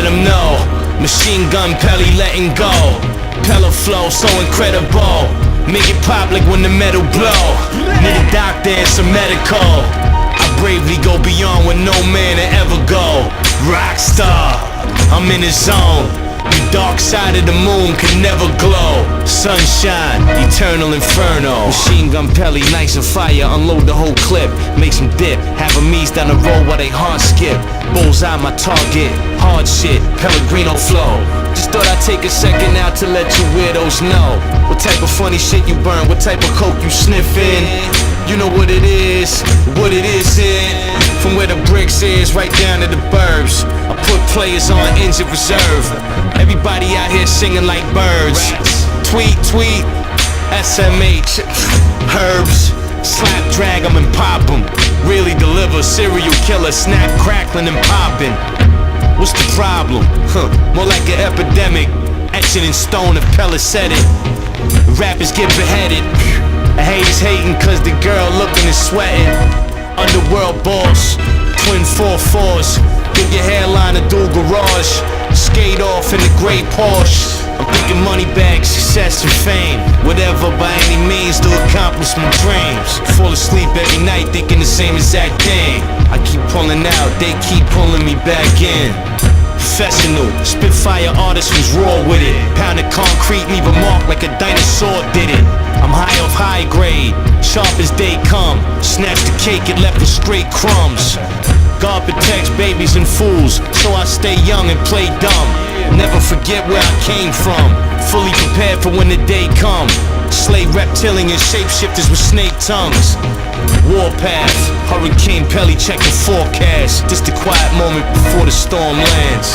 let them know. Machinegun Pelly letting go. Pello flow so incredible. Make it pop like when the metal blow. Need a doctor and some medical. I bravely go beyond where no man will ever go. Rockstar, I'm in the zone. The dark side of the moon can never glow. Sunshine, eternal inferno. Machinegun Pelly, nice and fire. Unload the whole clip, make some dip. Have them ease down the road while they hard skip. Bullseye my target, hard shit, Pellegrino flow. Just thought I'd take a second out to let you weirdos know what type of funny shit you burn, what type of coke you sniffin'. You know what it is in. From where the bricks is, right down to the burbs. I put players on injured reserve. Everybody out here singing like birds. Tweet, tweet, SMH, herbs. Slap, drag 'em and pop 'em. Really deliver, serial killer, snap, crackling and popping. What's the problem? More like an epidemic. Etching in stone if Pelly said it. Rappers get beheaded. Haters hating cause the girl looking and sweating. Underworld boss, twin 4-4s. Give your hairline a dual garage. Skate off in the gray Porsche. I'm thinking money bags, success and fame. Whatever by any means to accomplish my dreams. Fall asleep every night thinking the same exact thing. I keep pulling out, they keep pulling me back in. Professional, Spitfire artist was raw with it. Pounded concrete, leave a mark like a dinosaur did it. I'm high off high grade, sharp as they come. Snatched the cake, it left with straight crumbs. God protects babies and fools, so I stay young and play dumb. Never forget where I came from, fully prepared for when the day come. Slay reptilian shapeshifters with snake tongues. Warpath, Hurricane Pelly, check the forecast. Just a quiet moment before the storm lands.